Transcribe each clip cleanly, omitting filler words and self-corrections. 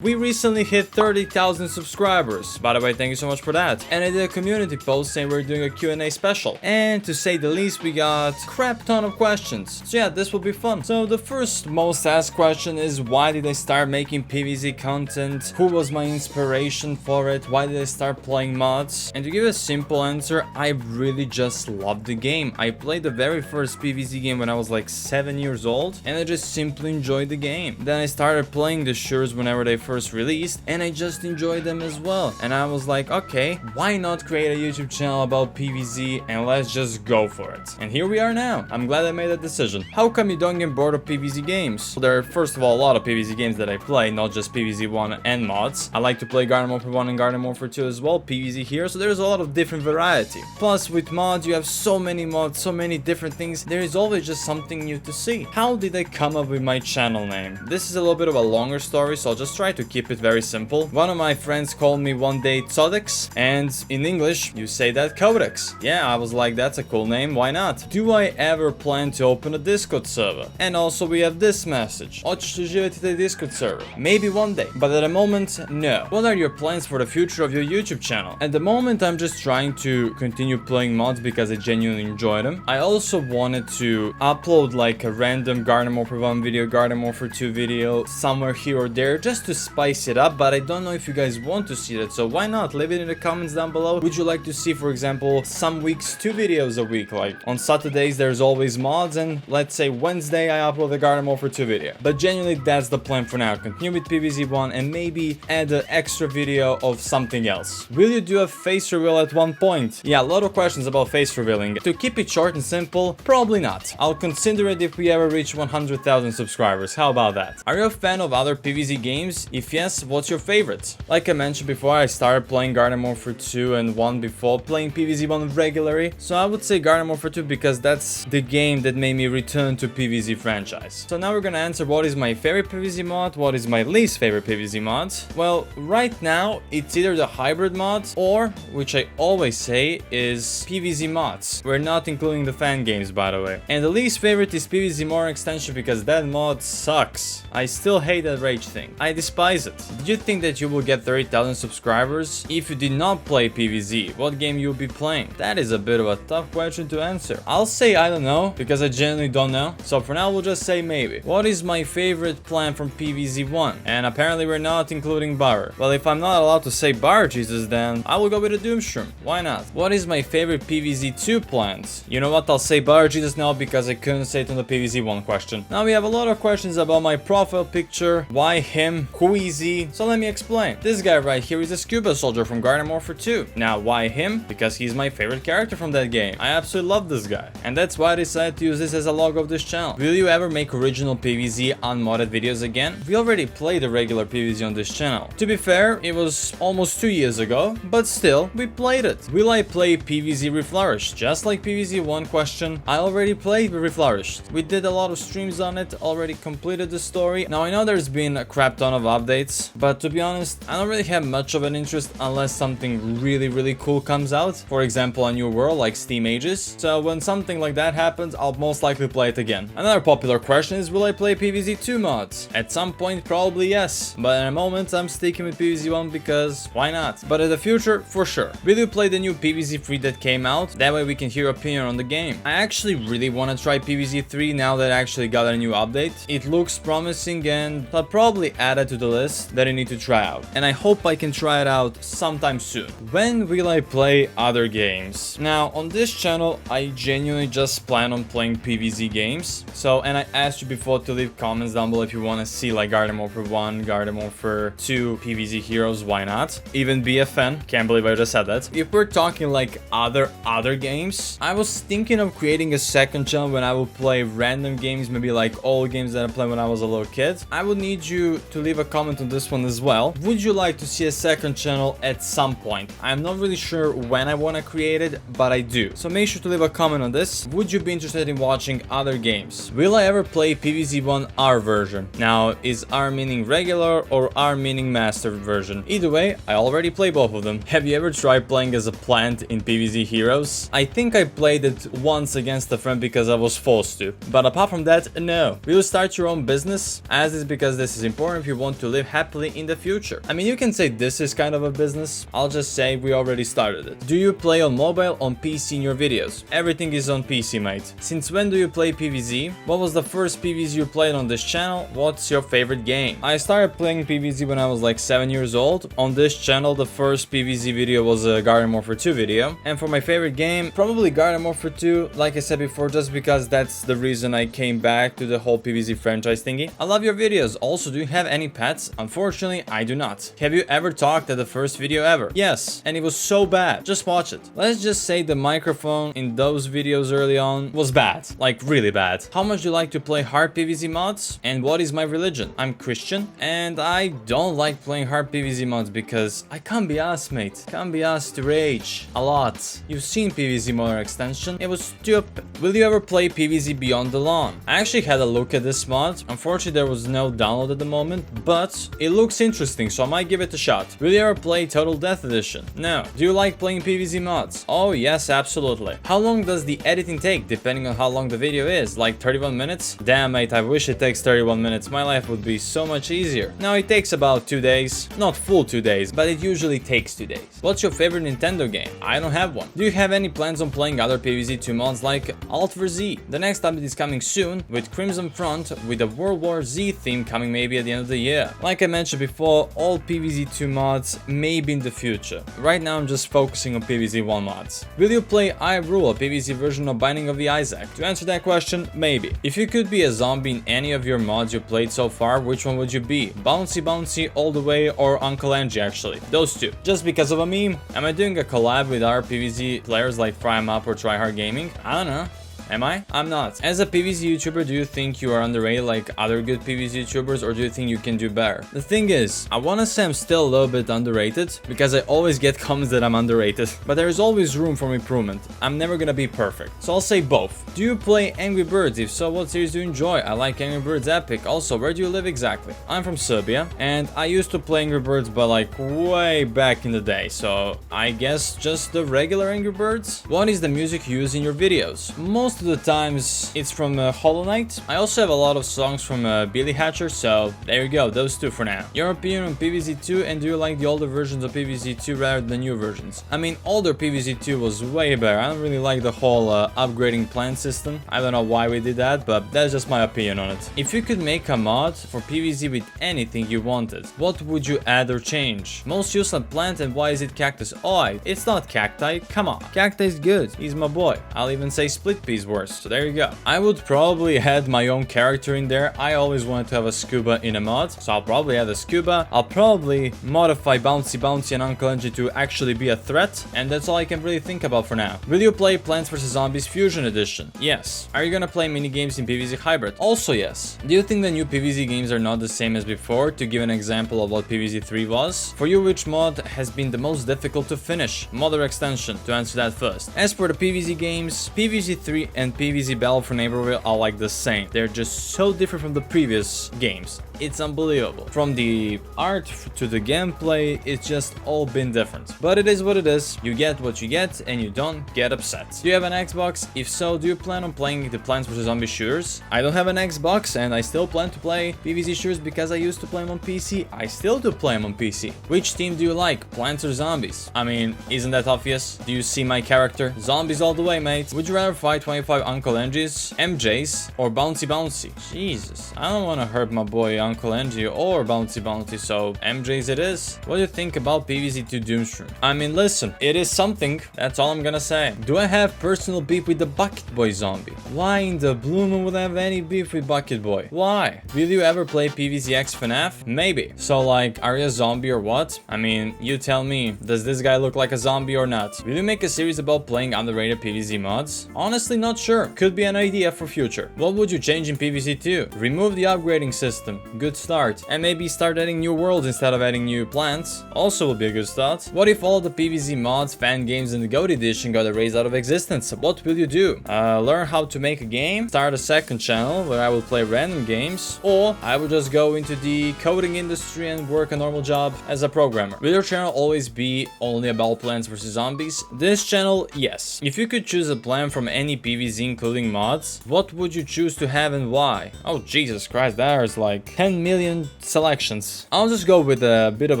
We recently hit 30,000 subscribers. By the way, thank you so much for that. And I did a community post saying we're doing a Q&A special. And to say the least, we got a crap ton of questions. So yeah, this will be fun. So the first most asked question is, why did I start making PvZ content? Who was my inspiration for it? Why did I start playing mods? And to give a simple answer, I really just love the game. I played the very first PvZ game when I was like 7 years old, and I just simply enjoyed the game. Then I started playing the shures whenever they first released, and I just enjoyed them as well. And I was like, okay, why not create a YouTube channel about PvZ and let's just go for it. And here we are now. I'm glad I made that decision. How come you don't get bored of PvZ games? Well, there are first of all a lot of PvZ games that I play, not just PvZ 1 and mods. I like to play Garden Warfare 1 and Garden Warfare 2 as well, PvZ here, so there's a lot of different variety. Plus with mods you have so many mods, so many different things, there is always just something new to see. How did I come up with my channel name? This is a little bit of a longer story, so I'll just try to keep it very simple. One of my friends called me one day Codex, and in English you say that Codex. Yeah, I was like, that's a cool name, why not? Do I ever plan to open a Discord server? And also we have this message. Hoćeš li živjeti taj Discord server? Maybe one day, but at the moment, no. What are your plans for the future of your YouTube channel? At the moment I'm just trying to continue playing mods because I genuinely enjoy them. I also wanted to upload like a random Garden Warfare 1 video, Garden Warfare 2 video, somewhere here or there, just to spice it up, but I don't know if you guys want to see that, so why not? Leave it in the comments down below. Would you like to see, for example, some weeks 2 videos a week? Like on Saturdays there's always mods, and let's say Wednesday I upload the Garden Warfare 2 video. But genuinely that's the plan for now. Continue with PvZ 1 and maybe add an extra video of something else. Will you do a face reveal at one point? Yeah, a lot of questions about face revealing. To keep it short and simple, probably not. I'll consider it if we ever reach 100,000 subscribers. How about that? Are you a fan of other PvZ games? If yes, what's your favorite? Like I mentioned before, I started playing Garden Warfare 2 and 1 before playing PvZ 1 regularly. So I would say Garden Warfare 2 because that's the game that made me return to PvZ franchise. So now we're gonna answer what is my favorite PvZ mod, what is my least favorite PvZ mod. Well, right now it's either the hybrid mod or, which I always say, is PvZ mods. We're not including the fan games, by the way. And the least favorite is PvZ More extension because that mod sucks. I still hate that rage thing. I despise it. Did you think that you will get 30,000 subscribers if you did not play PvZ? What game you will be playing? That is a bit of a tough question to answer. I'll say I don't know because I genuinely don't know. So for now we'll just say maybe. What is my favorite plan from PvZ 1? And apparently we're not including Bar. Well, if I'm not allowed to say Bar Jesus, then I will go with a Doomshroom. Why not? What is my favorite PvZ 2 plans? You know what? I'll say Bar Jesus now because I couldn't say it on the PvZ 1 question. Now we have a lot of questions about my profile picture. Why him? Who is he? So let me explain. This guy right here is a scuba soldier from Garden Warfare 2. Now why him? Because he's my favorite character from that game. I absolutely love this guy. And that's why I decided to use this as a logo of this channel. Will you ever make original PvZ unmodded videos again? We already played the regular PvZ on this channel. To be fair, it was almost 2 years ago, but still, we played it. Will I play PvZ Reflourished? Just like PvZ 1 question, I already played Reflourished. We did a lot of streams on it, already completed the story. Now I know there's been a crap ton of updates, but to be honest, I don't really have much of an interest unless something really cool comes out. For example, a new world like Steam Ages. So when something like that happens, I'll most likely play it again. Another popular question is, will I play PvZ 2 mods? At some point, probably yes. But at the moment, I'm sticking with PvZ 1 because why not? But in the future, for sure. Will you play the new PvZ 3 that came out? That way we can hear your opinion on the game. I actually really want to try PvZ 3 now that I actually got a new update. It looks promising and I'll probably add it to the list that I need to try out. And I hope I can try it out sometime soon. When will I play other games? Now, on this channel, I genuinely just plan on playing PvZ games. So, and I asked you before to leave comments down below if you want to see like Garden Warfare 1, Garden Warfare 2, PvZ Heroes, why not? Even be a fan. Can't believe I just said that. If we're talking like other games, I was thinking of creating a second channel when I will play random games, maybe like old games that I played when I was a little kid. I would need you to leave a comment on this one as well. Would you like to see a second channel at some point? I'm not really sure when I want to create it, but I do. So make sure to leave a comment on this. Would you be interested in watching other games? Will I ever play PvZ 1 R version? Now, is R meaning regular or R meaning mastered version? Either way, I already play both of them. Have you ever tried playing as a plant in PvZ Heroes? I think I played it once against a friend because I was forced to. But apart from that, no. Will you start your own business? As is because this is important if you want to live happily in the future. I mean, you can say this is kind of a business. I'll just say we already started it. Do you play on mobile, on PC in your videos? Everything is on PC, mate. Since when do you play PvZ? What was the first PvZ you played on this channel? What's your favorite game? I started playing PvZ when I was like 7 years old. On this channel, the first PvZ video was a Garden Warfare 2 video. And for my favorite game, probably Garden Warfare 2, like I said before, just because that's the reason I came back to the whole PvZ franchise thingy. I love your videos. Also, do you have any pets? Unfortunately, I do not. Have you ever talked at the first video ever? Yes, and it was so bad. Just watch it. Let's just say the microphone in those videos early on was bad. Like, really bad. How much do you like to play hard PvZ mods? And what is my religion? I'm Christian, and I don't like playing hard PvZ mods because I can't be asked, mate. Can't be asked to rage a lot. You've seen PvZ modder extension. It was stupid. Will you ever play PvZ Beyond the Lawn? I actually had a look at this mod. Unfortunately, there was no download at the moment, but it looks interesting, so I might give it a shot. Will you ever play Total Death Edition? No. Do you like playing PvZ mods? Oh yes, absolutely. How long does the editing take, depending on how long the video is? Like 31 minutes? Damn, mate, I wish it takes 31 minutes. My life would be so much easier. Now, it takes about 2 days. Not full 2 days, but it usually takes 2 days. What's your favorite Nintendo game? I don't have one. Do you have any plans on playing other PvZ 2 mods like Alt for Z? The next update is coming soon with Crimson Front with a World War Z theme coming maybe at the end of the year. Like I mentioned before, all PvZ 2 mods may be in the future. Right now I'm just focusing on PvZ 1 mods. Will you play I Rule, a PvZ version of Binding of the Isaac? To answer that question, maybe. If you could be a zombie in any of your mods you played so far, which one would you be? Bouncy Bouncy, All the Way, or Uncle Angie actually? Those two. Just because of a meme? Am I doing a collab with our PvZ players like FryMap or Tryhard Gaming? I don't know. Am I? I'm not. As a PvZ YouTuber, do you think you are underrated like other good PvZ YouTubers, or do you think you can do better? The thing is, I wanna say I'm still a little bit underrated, because I always get comments that I'm underrated, but there is always room for improvement. I'm never gonna be perfect, so I'll say both. Do you play Angry Birds? If so, what series do you enjoy? I like Angry Birds Epic. Also, where do you live exactly? I'm from Serbia, and I used to play Angry Birds, but like way back in the day, so I guess just the regular Angry Birds? What is the music you use in your videos? Most of the times it's from Hollow Knight. I also have a lot of songs from Billy Hatcher, so there you go, those two for now. Your opinion on PvZ 2, and do you like the older versions of PvZ 2 rather than new versions? I mean, older PvZ 2 was way better. I don't really like the whole upgrading plan system. I don't know why we did that, but that's just my opinion on it. If you could make a mod for PvZ with anything you wanted, what would you add or change? Most useless plant, and why is it cactus? Oh, it's not cacti, come on. Cacti is good, he's my boy. I'll even say split pea's worse, so there you go. I would probably add my own character in there. I always wanted to have a scuba in a mod, so I'll probably add a scuba. I'll probably modify Bouncy Bouncy and Uncle Angie to actually be a threat, and that's all I can really think about for now. Will you play Plants vs Zombies Fusion Edition? Yes. Are you gonna play minigames in PvZ Hybrid? Also yes. Do you think the new PvZ games are not the same as before? To give an example of what PvZ 3 was. For you, which mod has been the most difficult to finish? Mod or extension? To answer that first. As for the PvZ games, PvZ 3 and PvZ Battle for Neighborville are like the same. They're just so different from the previous games. It's unbelievable. From the art to the gameplay, it's just all been different. But it is what it is. You get what you get, and you don't get upset. Do you have an Xbox? If so, do you plan on playing the Plants vs Zombies shooters? I don't have an Xbox, and I still plan to play PvZ shooters because I used to play them on PC. I still do play them on PC. Which team do you like, Plants or Zombies? I mean, isn't that obvious? Do you see my character? Zombies all the way, mate. Would you rather fight 25 Uncle Angies, MJs, or Bouncy Bouncy? Jesus, I don't want to hurt my boy Uncle Angie or Bouncy Bouncy, so MJs it is. What do you think about PvZ 2 Doomstream? I mean, listen, it is something. That's all I'm gonna say. Do I have personal beef with the Bucket Boy zombie? Why in the blue moon would I have any beef with Bucket Boy? Why? Will you ever play PvZX FNAF? Maybe. So like, are you a zombie or what? I mean, you tell me, does this guy look like a zombie or not? Will you make a series about playing underrated PvZ mods? Honestly, not sure. Could be an idea for future. What would you change in PvZ 2? Remove the upgrading system. Good start. And maybe start adding new worlds instead of adding new plants. Also would be a good start. What if all the PvZ mods, fan games, and the GOAT edition got erased out of existence? What will you do? Learn how to make a game? Start a second channel where I will play random games? Or I would just go into the coding industry and work a normal job as a programmer? Will your channel always be only about Plants vs Zombies? This channel, yes. If you could choose a plan from any PvZ including mods, what would you choose to have and why? Oh Jesus Christ, there's like 10 10 million selections. I'll just go with a bit of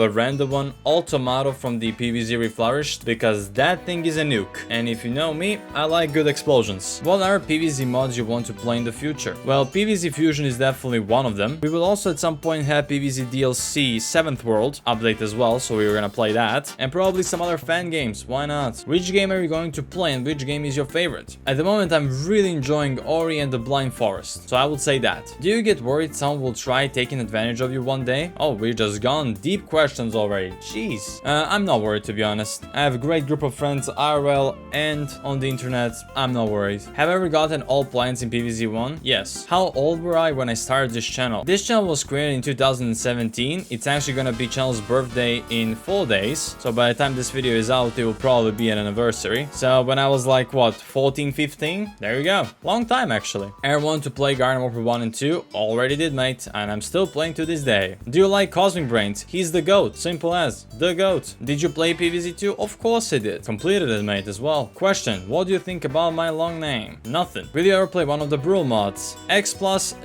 a random one, all tomato from the PvZ Reflourished, because that thing is a nuke. And if you know me, I like good explosions. What are PvZ mods you want to play in the future? Well, PvZ Fusion is definitely one of them. We will also at some point have PvZ DLC 7th World update as well, so we're gonna play that. And probably some other fan games, why not? Which game are you going to play and which game is your favorite? At the moment, I'm really enjoying Ori and the Blind Forest, so I would say that. Do you get worried someone will try taking advantage of you one day? Oh, we're just gone deep questions already. Jeez. I'm not worried, to be honest. I have a great group of friends IRL and on the internet. I'm not worried. Have I ever gotten all plans in PvZ1? Yes. How old were I when I started this channel? This channel was created in 2017. It's actually gonna be channel's birthday in 4 days. So by the time this video is out, it will probably be an anniversary. So when I was like, what, 14, 15? There you go. Long time, actually. I want to play Garden Warfare 1 and 2. Already did, mate. And I'm still playing to this day. Do you like Cosmic Brains? He's the GOAT. Simple as. The GOAT. Did you play PvZ2? Of course I did. Completed it, mate, as well. Question. What do you think about my long name? Nothing. Will you ever play one of the Brule mods? X+,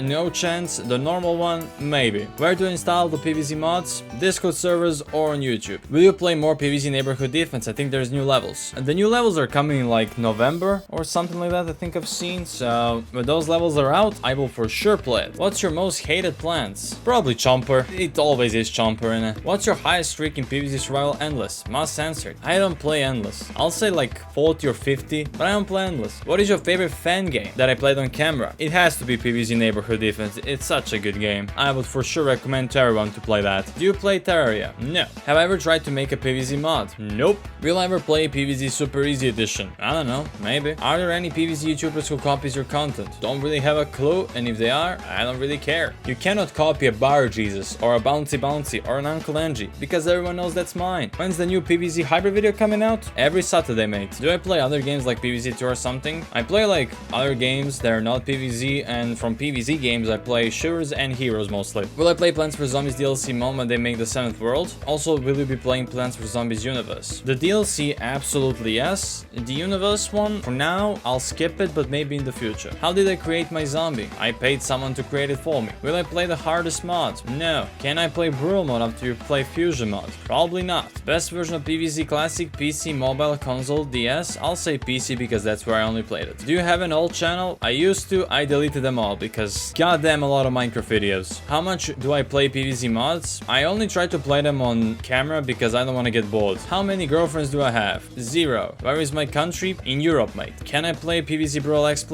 no chance. The normal one, maybe. Where to install the PvZ mods? Discord servers or on YouTube. Will you play more PvZ Neighborhood Defense? I think there's new levels. And the new levels are coming in like November or something like that, I think I've seen. So when those levels are out, I will for sure play it. What's your most hated plants? Probably Chomper. It always is Chomper, innit? What's your highest streak in PvZ Survival Endless? Must answer. I don't play Endless. I'll say like 40 or 50, but I don't play Endless. What is your favorite fan game that I played on camera? It has to be PvZ Neighborhood Defense. It's such a good game. I would for sure recommend to everyone to play that. Do you play Terraria? No. Have I ever tried to make a PvZ mod? Nope. Will I ever play PvZ Super Easy Edition? I don't know. Maybe. Are there any PvZ YouTubers who copies your content? Don't really have a clue, and if they are, I don't really care. You cannot copy a Bar Jesus or a Bouncy Bouncy or an Uncle Angie because everyone knows that's mine. When's the new PvZ Hybrid video coming out? Every Saturday, mate. Do I play other games like PvZ2 or something? I play like other games that are not PvZ, and from PvZ games I play shooters and heroes mostly. Will I play Plants vs Zombies DLC mod when they make the 7th World? Also, will you be playing Plants vs Zombies Universe? The DLC, absolutely yes. The Universe one, for now, I'll skip it, but maybe in the future. How did I create my zombie? I paid someone to create it for me. Will I play the hardest mod? No. Can I play Brutal mod after you play Fusion mod? Probably not. Best version of PvZ Classic, PC, mobile, console, DS? I'll say PC because that's where I only played it. Do you have an old channel? I used to. I deleted them all because goddamn a lot of Minecraft videos. How much do I play PvZ mods? I only try to play them on camera because I don't want to get bored. How many girlfriends do I have? 0. Where is my country? In Europe, mate. Can I play PvZ Brawl X+?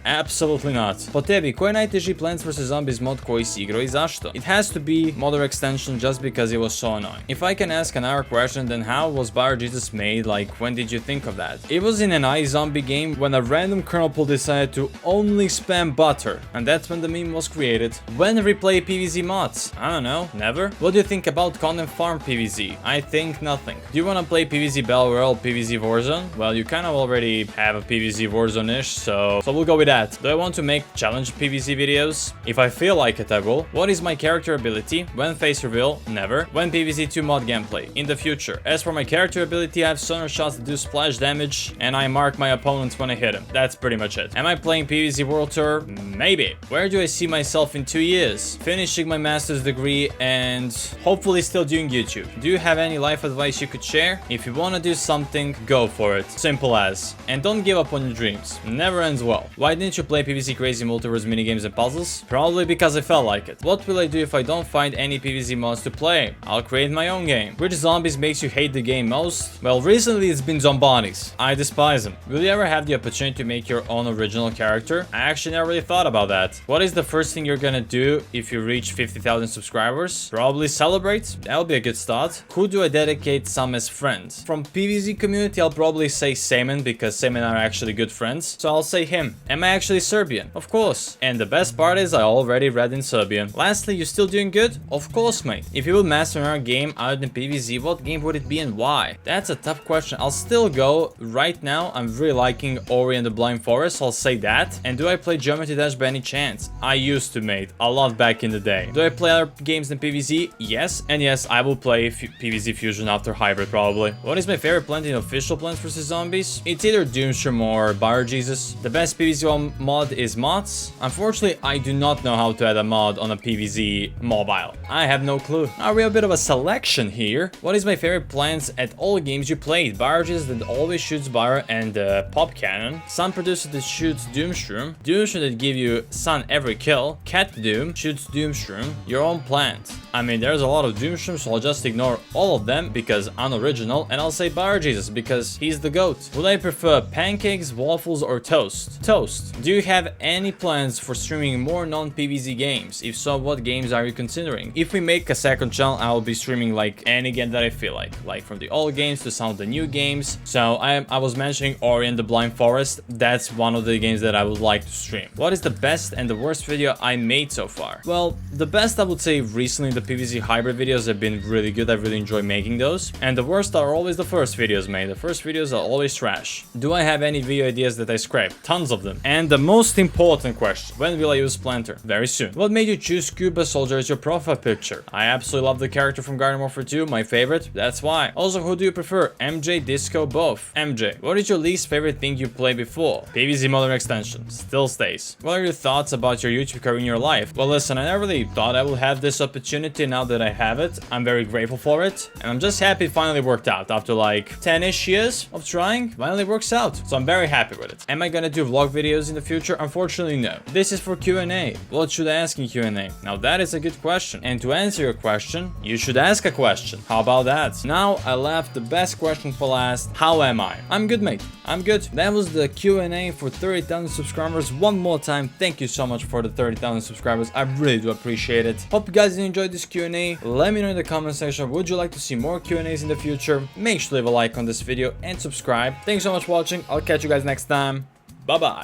Absolutely not. Po tebi, koji je najteži Plants vs Zombies mod koji si igrao I zašto? It has to be modder extension just because it was so annoying. If I can ask another question, then how was Bar Jesus made? Like, when did you think of that? It was in an iZombie game when a random kernel pool decided to only spam butter, and that's when the meme was created. When replay PvZ mods? I don't know, never. What do you think about Content Farm PvZ? I think nothing. Do you want to play PvZ Battle Royale, PvZ Warzone? Well, you kind of already have a PvZ Warzone-ish, so we'll go with that. Do I want to make challenge PvZ videos? If I feel like it, I will. What is my character ability? When face reveal? Never. When PvZ2 mod gameplay? In the future. As for my character ability, I have sonar shots that do splash damage, and I mark my opponents when I hit them. That's pretty much it. Am I playing PvZ World Tour? Maybe. Where do I see myself in 2 years? Finishing my master's degree and hopefully still doing YouTube. Do you have any life advice you could share? If you want to do something, go for it. Simple as. And don't give up on your dreams. Never ends well. Why didn't you play PvZ Crazy Multiverse minigames and puzzles? Probably because I felt like it. What will I do if I don't find any PvZ mods to play? I'll create my own game. Which zombies makes you hate the game most? Well, recently it's been Zombies. I despise them. Will you ever have the opportunity to make your own original character? I actually never really thought about that. What is the first thing you're gonna do if you reach 50,000 subscribers? Probably celebrate. That'll be a good start. Who do I dedicate some as friends? From PvZ community, I'll probably say Semen because Semen are actually good friends. So I'll say him. Am I actually Serbian? Of course. And the best part is I already read in Serbian. Lastly, you still doing good? Of course, mate. If you would master our game other than PvZ, what game would it be and why? That's a tough question. I'll still go. Right now, I'm really liking Ori and the Blind Forest. I'll say that. And do I play Geometry Dash by any chance? I used to, mate. A lot back in the day. Do I play other games than PvZ? Yes. And yes, I will play PvZ Fusion after Hybrid probably. What is my favorite plant in official Plants vs Zombies? It's either Doomstream or Bar Jesus. The best PvZ mod is mods. Unfortunately, I do not know how to add a mod on a PvZ mobile? I have no clue. Are we a bit of a selection here? What is my favorite plans at all games you played? Varieties that always shoots Bar and Pop Cannon. Sun Producer that shoots Doomshroom. Doomshroom that give you Sun every kill. Cat Doom shoots Doomshroom. Your own plans. I mean, there's a lot of Doomshrooms, so I'll just ignore all of them because unoriginal, and I'll say Bar Jesus because he's the GOAT. Would I prefer pancakes, waffles, or toast? Toast. Do you have any plans for streaming more non-PvZ games? If so, what games are you considering? If we make a second channel, I'll be streaming like any game that I feel like from the old games to some of the new games. So I was mentioning Ori and the Blind Forest. That's one of the games that I would like to stream. What is the best and the worst video I made so far? Well, the best I would say recently the PvZ hybrid videos have been really good. I really enjoy making those. And the worst are always the first videos made. The first videos are always trash. Do I have any video ideas that I scraped? Tons of them. And the most important question, when will I use Splinter? Very soon. What made you choose Scuba Soldier as your profile picture? I absolutely love the character from Garden Warfare 2, my favorite. That's why. Also, who do you prefer? MJ, Disco, both? MJ. What is your least favorite thing you played before? PvZ Modern Extension. Still stays. What are your thoughts about your YouTube career in your life? Well, listen, I never really thought I would have this opportunity. Now that I have it, I'm very grateful for it, and I'm just happy it finally worked out after like 10-ish years of trying. Finally works out, so I'm very happy with it. Am I gonna do vlog videos in the future? Unfortunately, no. This is for Q&A. What should I ask in Q&A? Now that is a good question, and to answer your question, you should ask a question. How about that? Now I left the best question for last. How am I? I'm good, mate. I'm good. That was the Q&A for 30,000 subscribers. One more time, thank you so much for the 30,000 subscribers. I really do appreciate it. Hope you guys enjoyed this Q&A. Let me know in the comment section, would you like to see more Q&As in the future? Make sure to leave a like on this video and subscribe. Thanks so much for watching. I'll catch you guys next time. Bye bye.